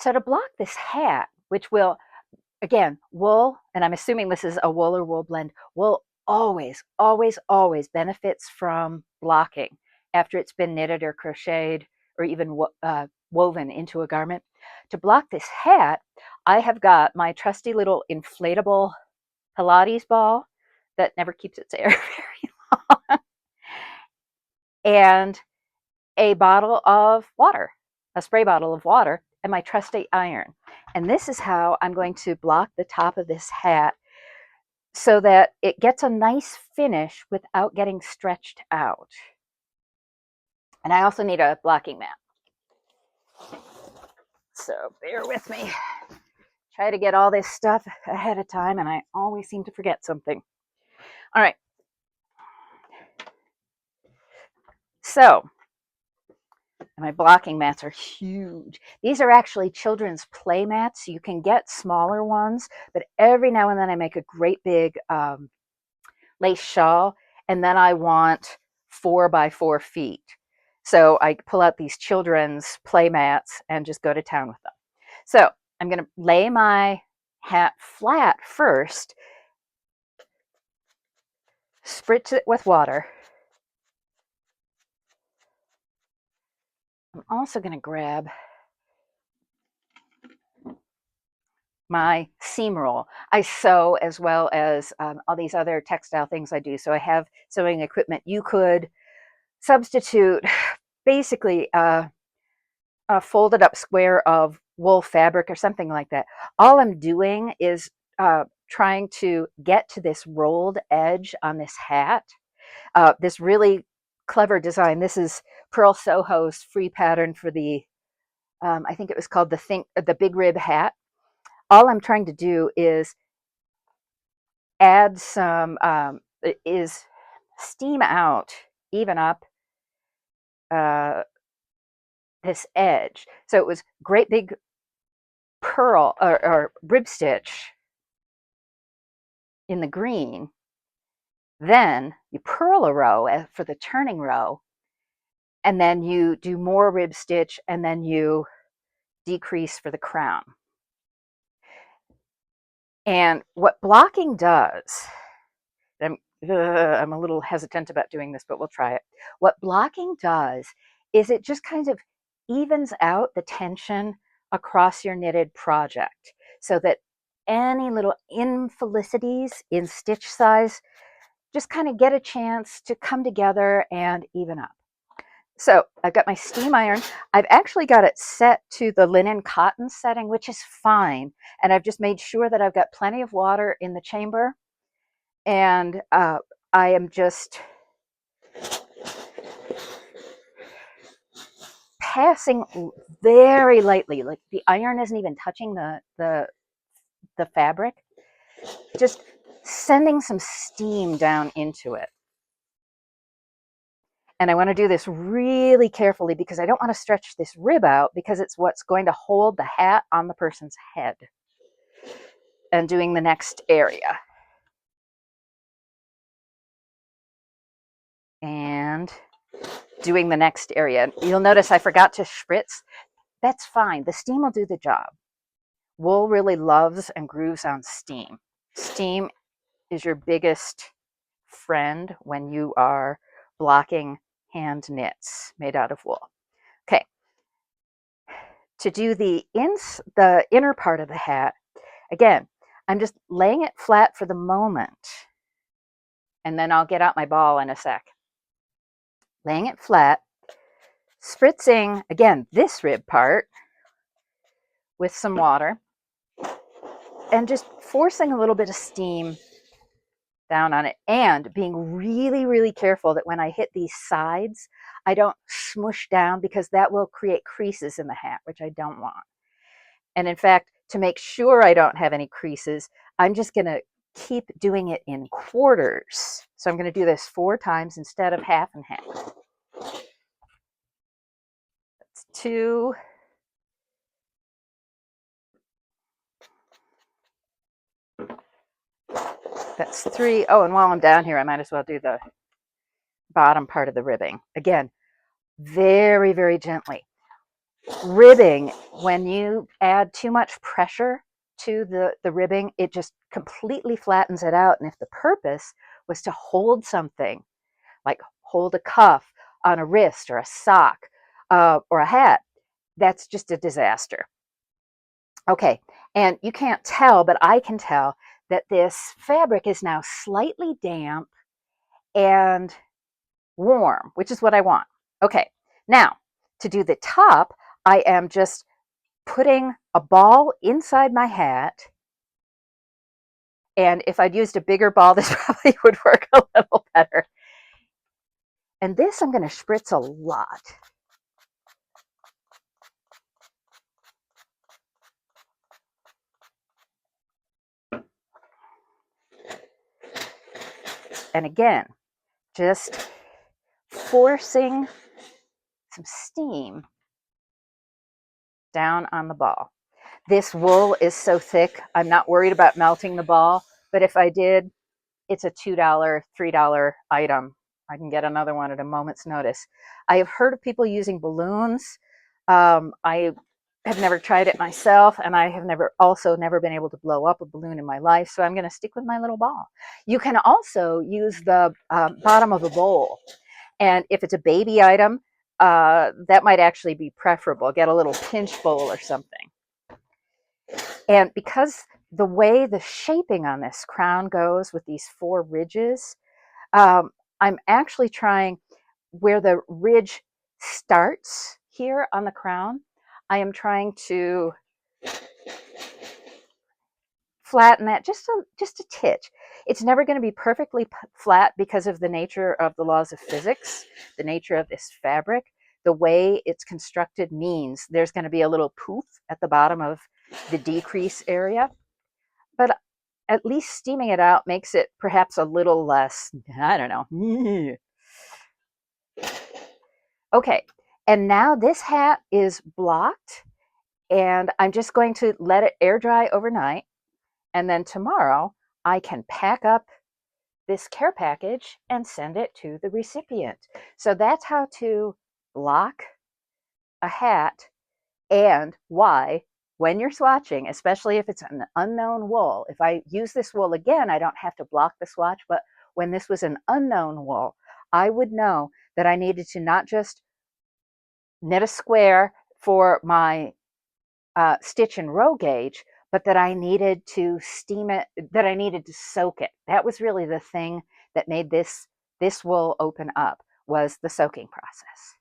So to block this hat, which will, again, wool, and I'm assuming this is a wool or wool blend, wool always, always, always benefits from blocking after it's been knitted or crocheted or even woven into a garment. To block this hat, I have got my trusty little inflatable Pilates ball that never keeps its air very long, and a bottle of water, a spray bottle of water, and my trusty iron. And this is how I'm going to block the top of this hat so that it gets a nice finish without getting stretched out. And I also need a blocking mat. So bear with me. Try to get all this stuff ahead of time, and I always seem to forget something. All right. So my blocking mats are huge. These are actually children's play mats. You can get smaller ones, but every now and then I make a great big lace shawl, and then I want 4 by 4 feet. So I pull out these children's play mats and just go to town with them. So I'm going to lay my hat flat first, spritz it with water. I'm also going to grab my seam roll. I sew as well as all these other textile things I do. So I have sewing equipment. You could substitute basically a folded up square of wool fabric or something like that. All I'm doing is trying to get to this rolled edge on this hat. This really clever design. This is Pearl Soho's free pattern for the, I think it was called the Big Rib hat. All I'm trying to do is add some, is steam out, even up this edge. So it was great big pearl or rib stitch in the green. Then you purl a row for the turning row, and then you do more rib stitch, and then you decrease for the crown. And what blocking does, I'm a little hesitant about doing this, but we'll try it. What blocking does is it just kind of evens out the tension across your knitted project so that any little infelicities in stitch size just kind of get a chance to come together and even up. So I've got my steam iron. I've actually got it set to the linen cotton setting, which is fine. And I've just made sure that I've got plenty of water in the chamber. And I am just passing very lightly, like the iron isn't even touching the fabric, just sending some steam down into it. And I want to do this really carefully because I don't want to stretch this rib out because it's what's going to hold the hat on the person's head. And doing the next area. And doing the next area. You'll notice I forgot to spritz. That's fine. The steam will do the job. Wool really loves and grooves on steam. Steam is your biggest friend when you are blocking hand knits made out of wool. Okay. To do the inner part of the hat, again, I'm just laying it flat for the moment, and then I'll get out my ball in a sec. Laying it flat, spritzing, again, this rib part with some water, and just forcing a little bit of steam down on it, and being really, really careful that when I hit these sides, I don't smush down because that will create creases in the hat, which I don't want. And in fact, to make sure I don't have any creases, I'm just going to keep doing it in quarters. So I'm going to do this 4 times instead of half and half. That's 2. That's 3. Oh, and while I'm down here, I might as well do the bottom part of the ribbing. Again, very, very gently. Ribbing, when you add too much pressure to the ribbing, it just completely flattens it out. And if the purpose was to hold something, like hold a cuff on a wrist or a sock or a hat, that's just a disaster. Okay, and you can't tell, but I can tell that this fabric is now slightly damp and warm, which is what I want. Okay, now to do the top, I am just putting a ball inside my hat. And if I'd used a bigger ball, this probably would work a little better. And this I'm going to spritz a lot. And again, just forcing some steam down on the ball. This wool is so thick, I'm not worried about melting the ball, but if I did, it's a $2, $3 item. I can get another one at a moment's notice. I have heard of people using balloons. I have never tried it myself, and I have never been able to blow up a balloon in my life, so I'm going to stick with my little ball. You can also use the bottom of a bowl, and if it's a baby item, that might actually be preferable. Get a little pinch bowl or something. And because the way the shaping on this crown goes with these 4 ridges, I'm actually trying where the ridge starts here on the crown. I am trying to flatten that just a titch. It's never going to be perfectly flat because of the nature of the laws of physics, the nature of this fabric. The way it's constructed means there's going to be a little poof at the bottom of the decrease area. But at least steaming it out makes it perhaps a little less, I don't know. Okay, and now this hat is blocked, and I'm just going to let it air dry overnight, and then tomorrow I can pack up this care package and send it to the recipient. So that's how to block a hat, and why, when you're swatching, especially if it's an unknown wool. If I use this wool again, I don't have to block the swatch, but when this was an unknown wool, I would know that I needed to not just knit a square for my stitch and row gauge, but that I needed to steam it, that I needed to soak it. That was really the thing that made this wool open up, was the soaking process.